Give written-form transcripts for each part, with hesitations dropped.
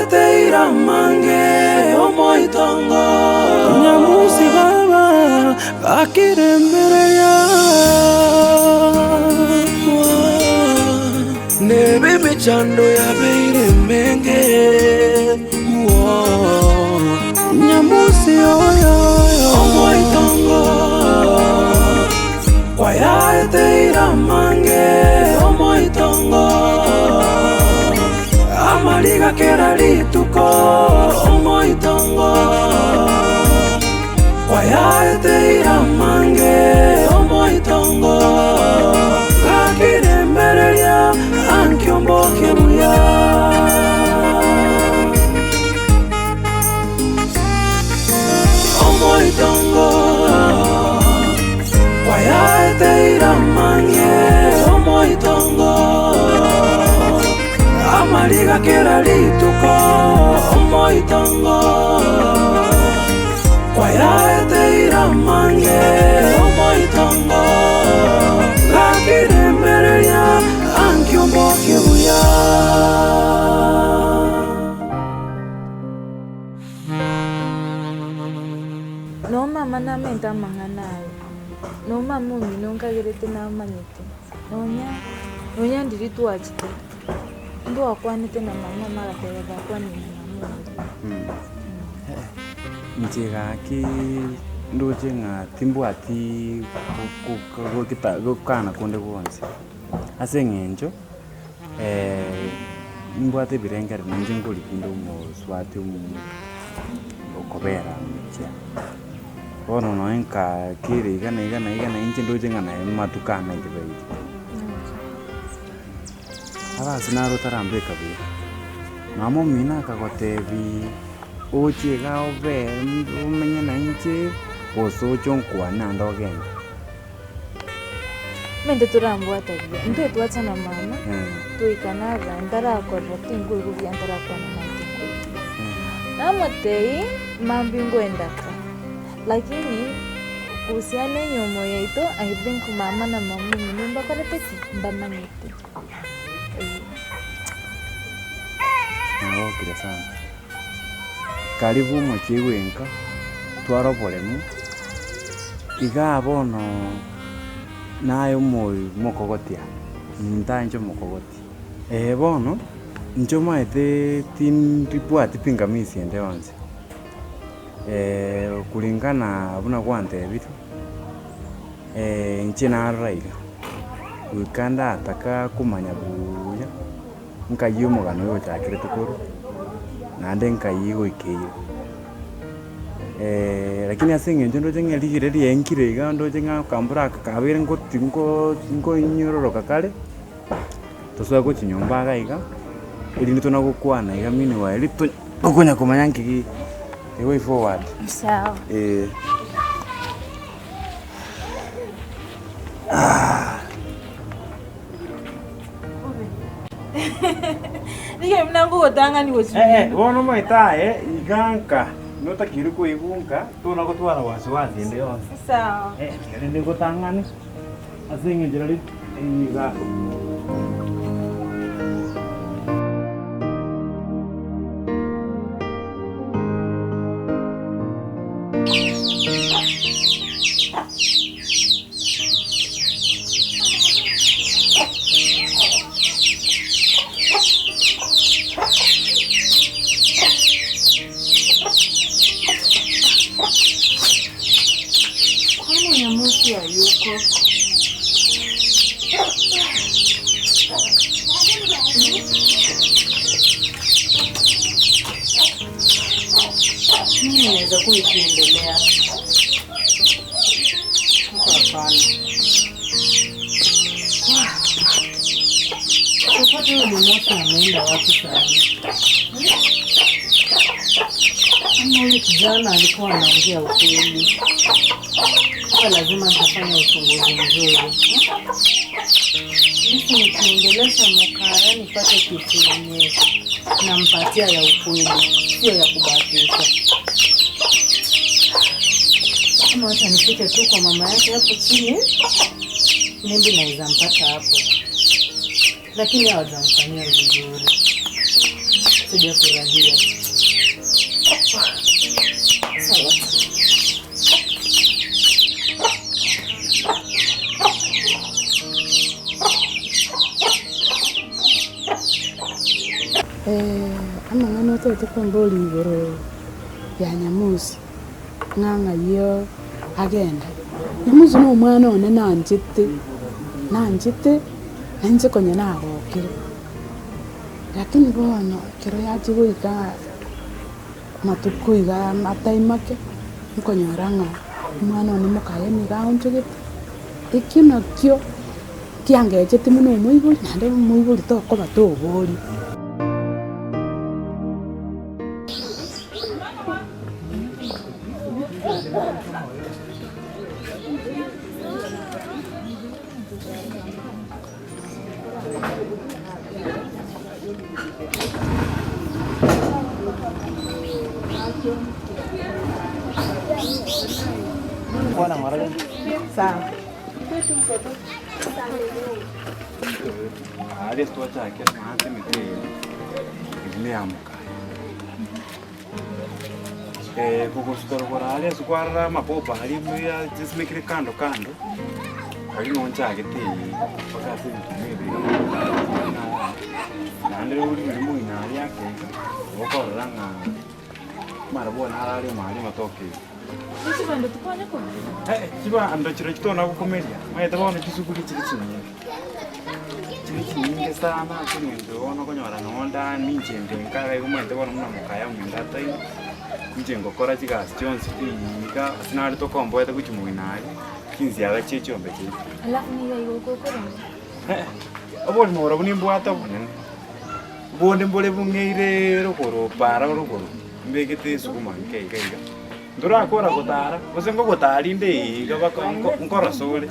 Kwayaete mange omoitongo Nyamusi baba bakiremereya Nebe mechando ya beire menge Nyamusi oyo omoitongo Kwayaete mange omoitongo Amaliga kera lituko omoitongo Kwayaete mange omoitongo Kakiremereya ankiomboke buya Omoitongo Kwayaete mange omoitongo Amaliga kera lituko omoitongo Kwayaete mange omoitongo Kakiremereya ankiomboke buya No mama na menta manganayo no mama nunca gerete na manyete nonya ndiri tuachite ndo akwanite na mama mara kwa bakwa ni mama Njiga ki ndoje nga timbwati kana konde bonse ase ngenjo mbwate birengere nje ngoli kindo mo swati okobera mcha ono no enka kiri igana inje ndoje nga na matukana ikibai aba sinaro tarambe kabi mamo mina kagotebi oche ga obe umenya na inje oso chonkwa na ndogenda mende turambwata bia ndo tuacha na mama tuikanaga ndara kwa rotingo rubia ndara kwa na mantingo namotei mambingo endaka lakini usiane nyomo yaito I think mama na mama mimba kare pesi mbamanyete kira sana karibu mwachiwenka twaroboremu iga abono nayo moyo mokogotia ntanjo mokogoti bono njo maete tin ripwati pingamisi ende onse kulingana buna kwante bitu nche naraiga ukanda ataka kumanya buya nkayiyo mugano yo chakire tukuru nande nkayiyo ikeyo lakini asinge njondo jenga ligire yenkire ga ndo jenga kambura kabire ngo nyororo kakale toswa ko chinyomba ga iga ili nitona gukwana iga mini wa ili tokonya kumanya ngiki the way forward sawa Nige mnangu gotanga ni gochi wono maita iganka nota kiru ko igunka tuna ko twara wasiwasi ndio sawa ndio gotangani asinge jirali iga Naweza kuiendelea hapana. Sasa huyo mmoja ameenda wapi sasa? Kama yule kijana alikuwa anaongea ukweli, kwa lazima nitafanya uchunguzi mzuri. Mimi nikiendelesha mkaya nipate kitu yenyewe nampatia ya ukweli, sio ya kubahatisha. Kama wacha nifike tu kwa mama yake hapo chini, mimi naweza mpata hapo. Lakini hawajamfanyia vizuri. Sijafurahia. Sawa. Amang'ano tote komboli igoro ya Nyamusi ng'ang'a yo agenda Nyamusi no mwana one nanjite nanje konye nagokire lakini bono kero yaje goika matuko iga mataimake nkonyora ng'a mwana one mukaya ni gaonjogete ikino kyo kiangejete muno muibuli nande muibuli toko batobori Sawa. Alias tu acha que mate mete ile amka. Kukustoro kwa alias kwa mapopa alimuya jisimekire kando. Ali no nchake ti wakati mtumebe. Na ndio uli muina ali yake. Okoranga mara bona ali mali matoke. Chiba ndo tukwane kwa. Chiba ando chiro kitona kukomedia. Maeta bona kisukuli chikinye. Chikinye sana chindo ono konyora nonda ninjende nkara ikumwete bona muna mukaya mwingata ino. Njengo kora chigas Jones ika sinari to kombo eta kuchimuinari. Kinzi ala chechombe chi. Alafu ni yaigo kokoro. Obol mora bunimbwata bonen. Bonde mbole bungeire rokoro para rokoro. Mbegete sukuma nkeiga. Ndura akora gutara, usengo gutari ndi gabako nkora sole.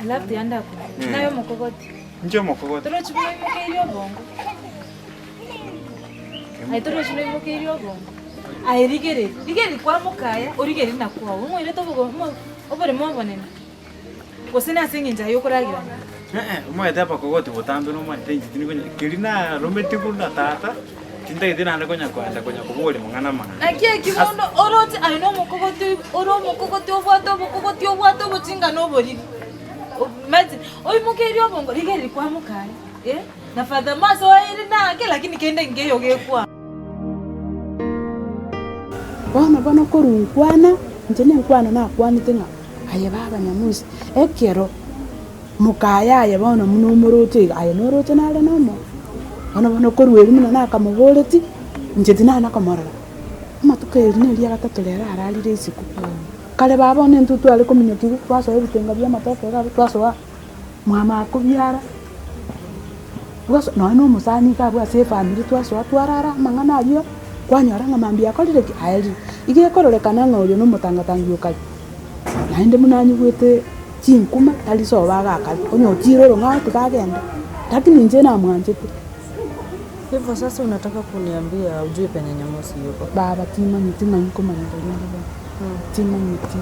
Alafu yanda ko. Nayo mukogoti. Njo mukogoti. Toro chibwe mukerio bongo. Ai toro chibwe mukerio bongo. Ai rigere kwa mukaya, origere na kwa. Umwire to bogo obore mo bonene. Gosena singinja yokuragira. Umwete apa kogoti botambe no mwete njitini kwenye kirina romantiku na tata. Tinda idina konya kwanda konya kubole mungana mana. Akie kibondo oroti aino mukogoti obwato buchinga no bori. Imagine oi mukerio bongo rigeri kwa mukaya. Na father maso iri na ke lakini kende ngeyo gekwa. Bana korunkwana njene nkwana na kwanite nga aye baba Nyamusi ekero mukaya aye bana muno murote aye norote nale namo bana korweri muno na kamuboleti njeti na nakamara matukeri ne lia gatatu lera aralire isiku kale baba ne ntutu ale kominyoki kwaso ebitenga bya matoke ga kwaso mama akubyara kwaso no musani ka bwa se family twaso atwarara mangana ayo kwanyora ngamambia akorire ki aeli ige korolekana nga uyo no mutangatangio kali naende munanyi gwete chinkuma tali so baga kali onyo tiroro ngati kagenda lakini nje na mwanjete. Hivyo sasa unataka kuniambia ujue penye Nyamusi yuko? Baba tima niko manendelea baba. Tima niti.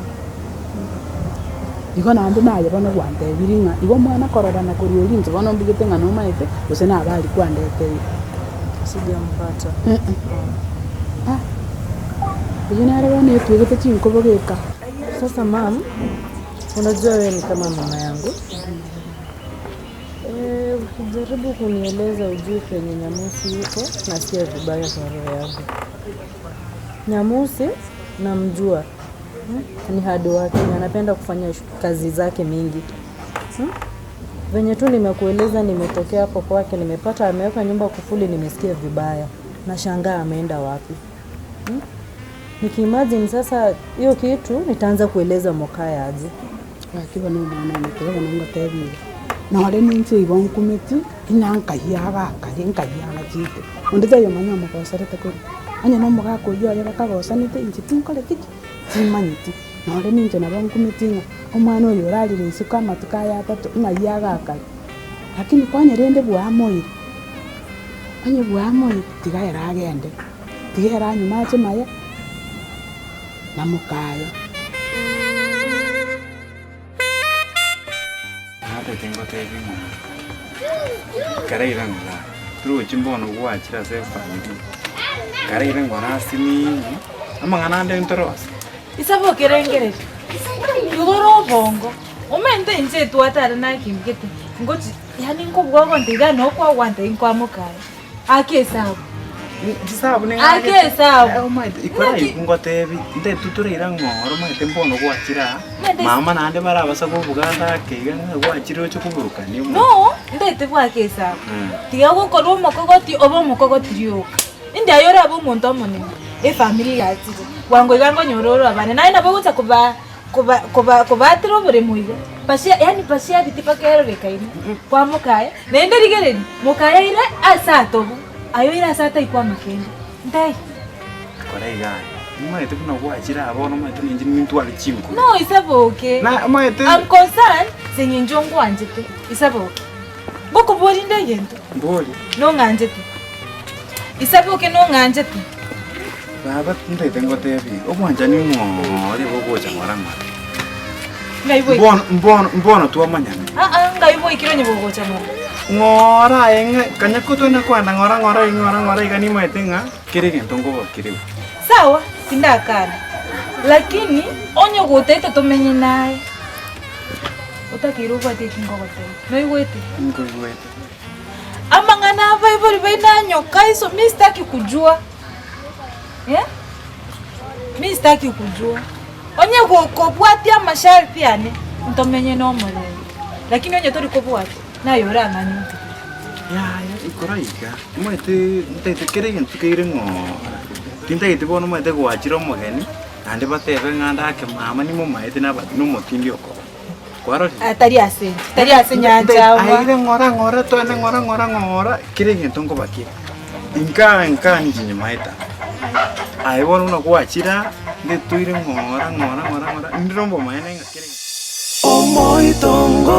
Iko na ndo naye bana gwante biringa igo mwana korora na kurioli nzo bana mbigete ngano maite usena abali kwandete. Sijampata. Yuna arawa ne tuweke chinko bogeka. Sasa mam, unajua wewe ni kama mama yangu. Ukijaribu kunieleza ujue penye Nyamusi yuko, nasikia vibaya kwa roho yangu. Nyamusi namjua. Ni hard working, anapenda kufanya kazi zake mingi. Venye tu nimekueleza nimetokea hapo kwake, nimepata ameweka nyumba kufuli, nimesikia vibaya. Nashangaa ameenda wapi. Nikiimagine sasa hiyo kitu nitaanza kueleza mokaya aje. Akiwa no mwana mtoro nanga tebi. Na wale ninche ibon kumeti inanka yaga kalenka yaga jite. Ondeza yo manya mukosare takuri. Anya no muga ko yo yaga kagosanite inchi tinkole kiki. Timanyiti. Na wale ninche na bon kumeti nga omwana oyo ralire isuka matukaya atatu nga yaga kale. Lakini kwanya rende bwa moyi. Anya bwa moyi tigayera agende. Tigera nyuma chimaya na mukaya. Hata tengo tebi mo. Karai rangla. turu chimbono gwachira se family kare ile ngora sini ama nganande ntoros Isabo kerengere. Yugoro bongo. Umente nje tuatara na kimgete. Ngochi yani ngobwo ndiga no kwa wanda inkwa mukai. Ake sabu. Disabu ne ngake. Ake sabu. Oh my, ikora ikungote nte tuturira ngoro ma tembono gwachira. Mama nande barabasa ko buganda kega gwachira cyo kuburuka ni mo. No, ndete bwa ke sabu. Tiga gukoro mukogoti obo mukogoti yoka. India yora abo muntu omone. E family yati. Wango igango nyororo abane. Naina baguza kuba tiro bure muiga. Pasia yani pasia bitipa kero bekaini. Kwa mukaya. Nende rigereni. Mukaya ile asato. Ayo ile asata ikwa makende. Ndai. Kora iga. Mwaete kuna gwachira abono mwaete ninji mintu ali chimko. No, isaboke. Na mwaete I'm concerned senye njongo anjete. Isaboke. Boko bori ndegento. Bori. No nganjete. Isaboke no nganjete. Baba ndete ngotebi. Obwanja ni ngori bogocha ngoranga. Ngaibo. Mbono tu amanyana. Ngaibo ikiro nyibogocha mo. Ngora enga kanyakuto na kwa ngora igani mwetenga kirege ntongo bakiriwe. Sawa, sindakana. Lakini onyo gutete tumenye naye. Utakiruva tete ngogote. No igwete. Ngwete. Amangana abaibori bainanyo kaiso mimi sitaki kujua. Mimi sitaki kujua. Onye kubwatia masharti ane ntomenye no mole. Lakini onye tori kubwati nayo ramani. Ya ikora iga. Mwete ndete kirege ntukire ngo. Tinta itibono mwete gwachira omogeni. Ande batebe nganda ake mama ni mo maete na bati no motindi oko. Kwaro. Tari ase nyanja. Aire ngora to ene ngora kirege ntongo baki. Inka njinyi maeta. Aibono no gwachira ngetuire ngora. Ndirombo maene ngakire. Omoitongo